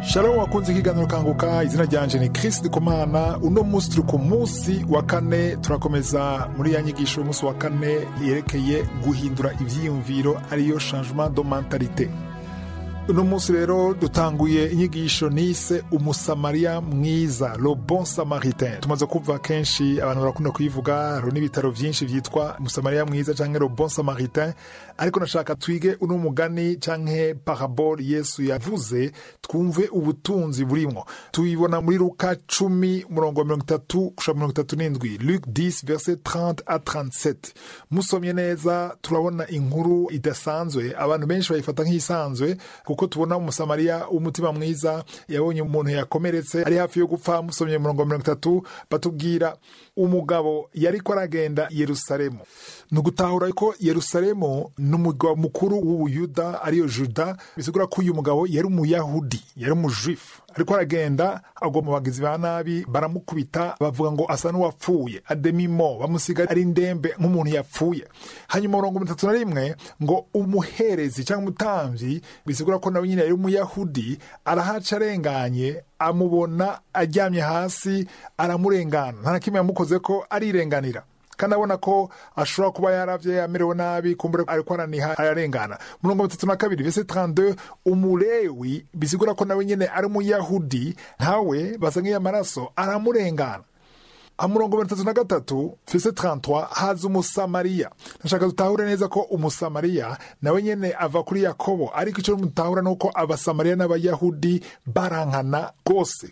Shalom wakunze ikiganiro kanguka, izina ryanje ni Chris Ndikumana. Uno musi turi ku musi wa kane, turakomeza muri ya nyigisho y'umusi wa kane yerekeye guhindura ivyiyumviro, ariyo changement de mentalité. Uno musi rero dutanguye inyigisho nise umusamariya mwiza, le bon samaritain. Tumaze kuva kenshi abantu barakunda kuyivuga, hari n'ibitaro vyinshi vyitwa umusamariya mwiza canke le bon samaritain, ariko nashaka twige uno mugani canke parabole Yesu yavuze, twumve ubutunzi burimwo. Tuyibona muri Luka 10:30-37, Luc 10 verset 30 à 37. Musomye neza turabona inkuru idasanzwe, abantu benshi bayifata nk'isanzwe kuko tubona umusamariya w'umutima mwiza yabonye umuntu yakomeretse ari hafi yo gupfa. Musomye 30 batubwira umugabo yariko aragenda Yerusalemu. Nugutahura ko Yerusalemu n'umugwa mukuru w'Ubuyuda ariyo Juda, bisigura ko uyu mugabo yari umuyahudi, yari umujuifu, ariko aragenda agwa mu bagizi ba nabi, baramukubita bavuga ngo asa n'uwapfuye, ademimo, bamusiga ari ndembe nk'umuntu yapfuye. Hanyuma 31 ngo umuherezi cyangwa umutamvyi, bisigura ko nawe nyine yari umuyahudi, arahaca arenganye, amubona aryamye hasi, aramurengana, nta kimwe yamukoze ko arirenganira, kandi abona ko ashobora kuba yaravye yamerewe nabi, kumbure ariko araniha ararengana. 32 verset 32, umulewi, bisigura ko nawe nyene ari umuyahudi, ntawe basangiye amaraso, aramurengana. 33 verset 33, haza umusamariya. Nashaka dutahure neza ko umusamariya nawe nyene ava kuri Yakobo, ariko ico mutahura nuko abasamariya n'abayahudi barankana gose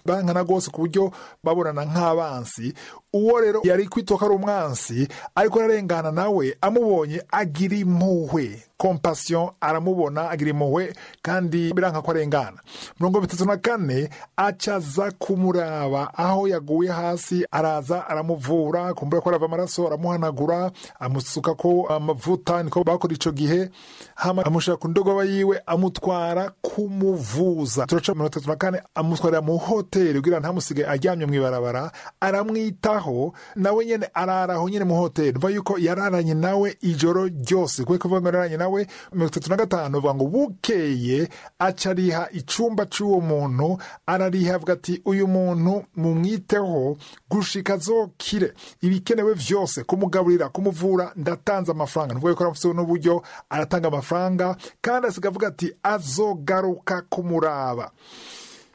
ku buryo babonana nk'abansi. Uwo rero yari kwitoka ari umwansi, ariko ararengana nawe amubonye agira impuhwe, compassion, aramubona agira impuhwe kandi biranka ko arengana. 34 acaza kumuraba aho yaguye hasi, araza aramuvura, kumbura ko arava amaraso, aramuhanagura, amusuka ko amavuta, niko bakora ico gihe, hama amushira ku ndogoba yiwe, amutwara kumuvuza. Turaca 34 amutwara mu hoteli kugira ntamusige aryamye mw'ibarabara, aramwitaho, nawe nyene araraho nyene mu hoteli. Mva yuko yararanye nawe ijoro ryose, kuko vuga ngo yararanye nawe. 35 vuga ngo bukeye acariha icumba c'uwo muntu, arariha avuga ati uyu muntu mumwiteho gushika azokire, ibikenewe vyose, kumugaburira, kumuvura, ndatanze amafaranga. Nvuga ko arafise n'uburyo, aratanga amafaranga, kandi asigavuga ati azogaruka kumuraba.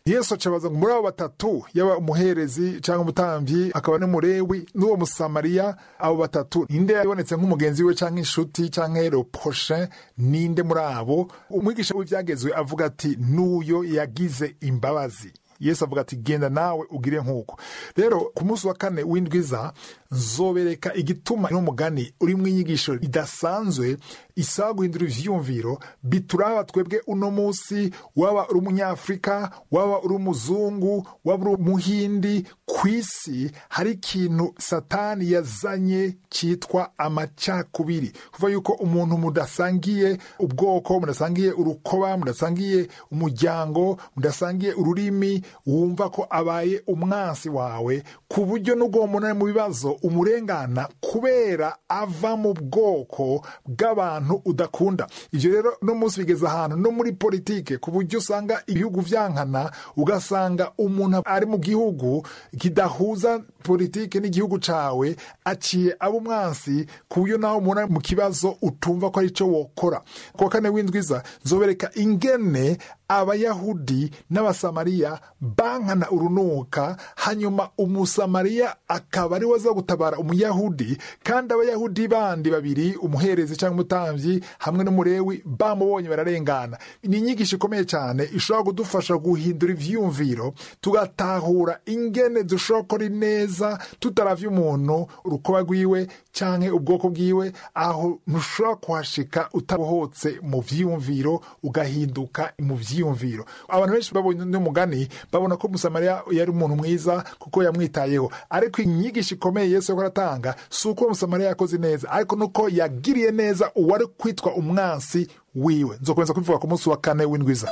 Yesu acabaza ngo muri abo batatu, yaba umuherezi cyangwa umutamvyi akaba n'umulewi n'uwo musamariya, abo batatu ninde yabonetse nk'umugenzi we cyangwa inshuti cyangwa le prochain? Ninde muri abo? Umwigisha w'ivyagezwe avuga ati n'uyo yagize imbabazi. Yesu avuga ati genda nawe ugire nk'uko. Rero ku munsi wa kane w'indwiza nzobereka igituma n'umugani uri mu inyigisho idasanzwe isaba guhindura ivyiyumviro bituraba twebwe uno musi, waba uri umunyafrika, waba uri umuzungu, waba uri umuhindi. Kwisi hari ikintu satani yazanye cyitwa amacakubiri, kuva yuko umuntu mudasangiye ubwoko, mudasangiye urukoba, mudasangiye umuryango, mudasangiye ururimi, wumva ko abaye umwansi wawe, ku buryo n'ugomona mu bibazo umurengana kubera ava mu bwoko bw'abantu udakunda. Ivyo rero no munsi bigeze ahantu no muri politike, ku buryo usanga ibihugu vyankana, ugasanga umuntu ari mu gihugu kidahuza politike n'igihugu cawe aciye abo umwansi, ku buryo naho umuntu mu kibazo utumva ko ari cyo wokora. Kwa kane w'indwiza nzobereka ingene abayahudi n'abasamariya bankana urunuka, hanyuma umusamariya akaba ari waza gutabara umuyahudi, kandi abayahudi bandi babiri, umuherezi cyangwa umutamvyi hamwe n'umulewi, bamubonye bararengana. Ni inyigisho ikomeye cyane ishobora kudufasha guhindura ivyiyumviro, tugatahura ingene dushobora gukora neza tutaravye umuntu urukoba rwiwe canke ubwoko bwiwe, aho ntushobora kuhashika utabohotse mu vyiyumviro, ugahinduka mu vyiyumviro. Abantu benshi babonye n'umugani babona ko umusamariya yari umuntu mwiza kuko yamwitayeho, ariko inyigisho ikomeye Yesu yako aratanga si uko umusamariya yakoze neza, ariko nuko yagiriye neza uwari kwitwa umwansi wiwe. Nzokomeza kubivuga ku munsi wa kane w'indwiza.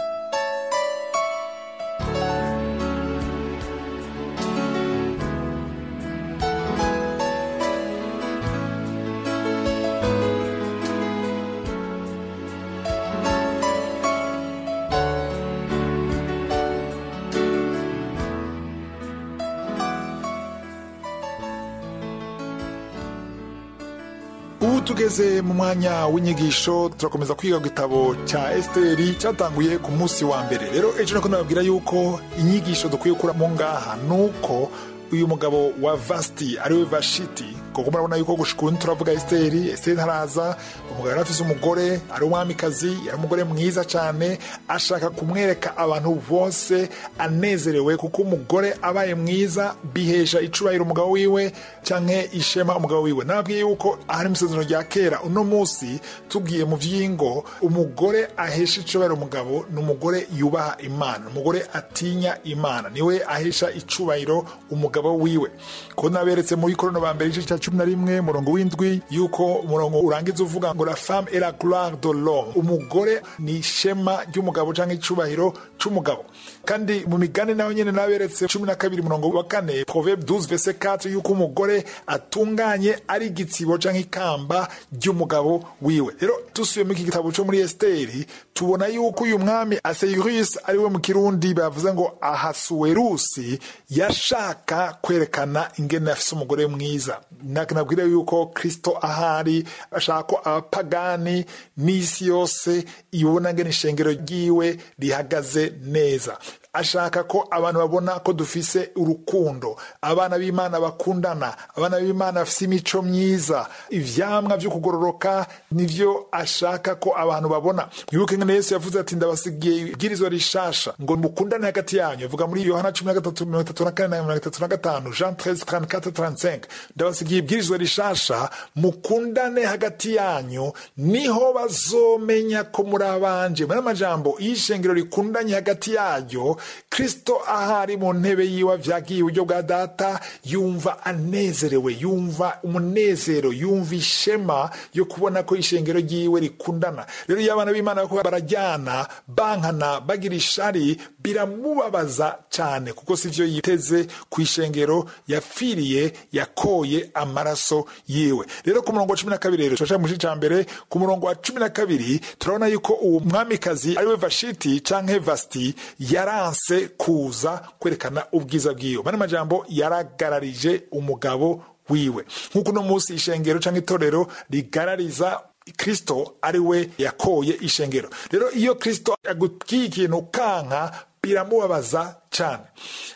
ubu tugeze mu mwanya w'inyigisho turakomeza kwiga igitabo cya Esiteri cyatanguye ku munsi wa mbere. Rero ejo nako nababwira yuko inyigisho dukwiye kuramo ngaha nuko uyu mugabo wa Vasti ariwe Vashiti, kuko murabona yuko gushika turavuga Esiteri ntaraza, umugabo yari afise umugore ari umwamikazi, yari umugore mwiza cyane, ashaka kumwereka abantu bose anezerewe, kuko umugore abaye mwiza bihesha icubahiro umugabo wiwe canke ishema umugabo wiwe. Nababwiye yuko ahari mu isezerano rya kera, uno munsi tugiye mu vyingo, umugore ahesha icubahiro umugabo ni umugore yubaha Imana, umugore atinya Imana, niwe ahesha icubahiro umugabo wiwe. Ko naberetse muri Korino ba mbere igice cya 11 murongo w'indwi yuko umurongo urangiza uvuga ngo la femme est la gloire de l'homme, umugore ni ishema ry'umugabo canke icubahiro c'umugabo. Kandi mu migani naho nyene naberetse 12 murongo wa 4 Proverbe 12 verset 4 yuko umugore atunganye ari igitsibo canke ikamba ry'umugabo wiwe. Rero tusuye mu gitabo cyo muri Esiteri tubona yuko uyu mwami Aseyirus ariwe mu Kirundi bavuze ngo Ahasuwerusi yashaka kwerekana ingene afise umugore mwiza. Nabwira yuko Kristo ahari ashaka ko abapagani n'isi yose ibona ngene ishengero ryiwe rihagaze neza. Ashaka ko abantu babona ko dufise urukundo, abana b'Imana bakundana, abana b'Imana bafise imico myiza, ivyamwa vyo kugororoka nivyo ashaka ko abantu babona. Mwibuke ngene Yesu yavuze ati ndabasigiye ibwirizwa rishasha ngo mukundane hagati yanyu, avuga muri Yohana 13:34-35, Jean 13:34-35, ndabasigiye ibwirizwa rishasha mukundane hagati yanyu, niho bazomenya ko muri abanje. Muri amajambo y'ishengero rikundanye hagati yaryo, Kristo ahari mu ntebe yiwe vyagiye uburyo bwa data, yumva anezerewe, yumva umunezero, yumva ishema yo kubona ko ishengero ryiwe rikundana. Rero iyo abana b'Imana ko barajyana bankana bagira ishari biramubabaza cyane, kuko sivyo yiteze ku ishengero yapfiriye yakoye amaraso yiwe. Rero ku murongo wa 12 rero cyo mu gice mbere ku murongo wa 12 turabona yuko uwo mwamikazi ariwe Vashiti canke Vasti yaranse kuza kwerekana ubwiza bwiwe. Bana majambo yaragararije umugabo wiwe, nkuko no munsi ishengero canke itorero rigarariza Kristo ariwe yakoye ishengero. Rero iyo Kristo agutkiye ikintu kanka biramubabaza cyane.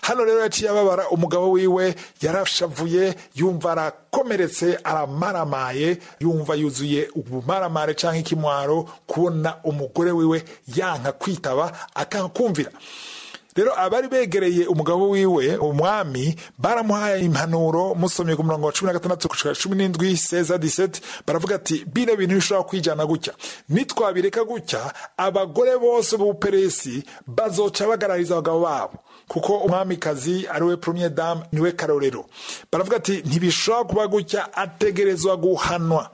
Hano rero yaciye ababara, umugabo wiwe yarashavuye, yumva arakomeretse, aramaramaye, yumva yuzuye ubumaramare canke ikimwaro kubona umugore wiwe yanka kwitaba akanka kumvira. Rero abari begereye umugabo wiwe umwami baramuhaye impanuro. Musomye ku murongo wa 16-17 baravuga ati bino bintu bishobora kwijana gutya, nitwabireka gutya abagore bose b'Uperesi bazoca bagarariza abagabo babo, kuko umwamikazi ariwe premier dame niwe karorero. Baravuga ati ntibishobora kuba gutya, ategerezwa guhanwa.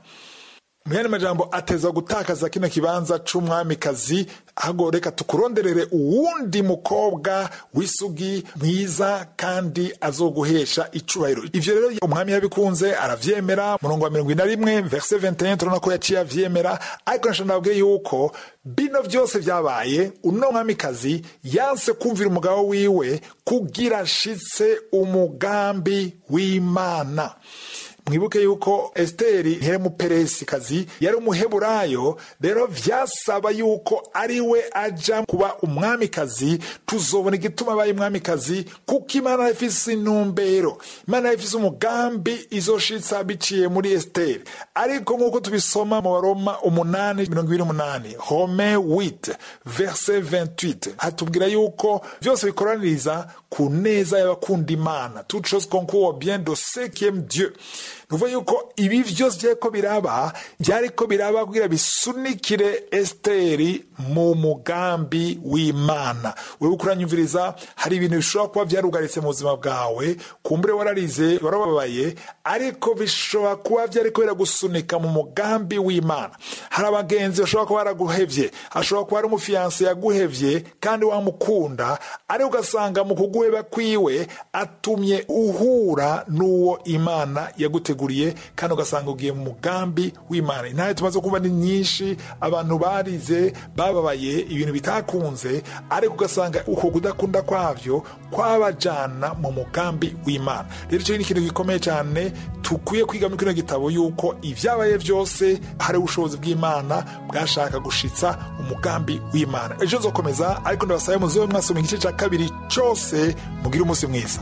Muyandi majambo ateza gutakaza kino kibanza c'umwamikazi, ahubwo reka tukuronderere uwundi mukobwa w'isugi mwiza kandi azoguhesha icubahiro. Ivyo rero umwami yabikunze aravyemera. Murongo wa 21 verset 21 turabona ko yaciye avyemera. Ariko nshobora yuko bino vyose vyabaye uno mwamikazi yanse kumvira umugabo wiwe kugira ashitse umugambi w'Imana. Mwibuke yuko Esiteri yari umuperesi kazi, yari umuheburayo. Rero vyasaba yuko ariwe aja kuba umwamikazi. Tuzobona igituma abaye umwamikazi, kuko Imana ifise intumbero, Imana ifise umugambi izoshitsa biciye muri Esiteri. Ariko nkuko tubisoma mu Roma 8:28, Rome 8 verset 28, hatubwira yuko vyose bikoraniriza ku neza y'abakunda Imana. Toutes choses concourent au bien de ceux qui aiment Dieu. Nuvuga yuko ibi vyose byeko biraba byariko biraba kugira bisunikire Esiteri mu mugambi w'Imana. Wewe ukuranyumviriza, hari ibintu bishobora kuba vyarugaritse mu buzima bwawe, kumbure wararize, warababaye, ariko bishobora kuba vyariko biragusunika mu mugambi w'Imana. Hari abagenzi bashobora kuba baraguhevye, ashobora kuba ari umufiance yaguhevye kandi wamukunda, ari ugasanga mu kuguheba kwiwe atumye uhura n'uwo Imana yaguteguriye, kandi ugasanga ugiye mu mugambi w'Imana. Intahe tumaze kuba ni nyinshi, abantu barize bababaye ibintu bitakunze, ariko ugasanga uko kudakunda kwavyo kwabajana mu mugambi w'Imana. Rero cyo ni ikintu gikomeye cyane tukwiye kwiga muri kino gitabo yuko ivyabaye vyose hari ubushobozi bw'Imana bwashaka gushitsa umugambi w'Imana. Ejo nzokomeza, ariko ndabasaye muzobe mwasoma igice ca kabiri cyose. Mugire umunsi mwiza.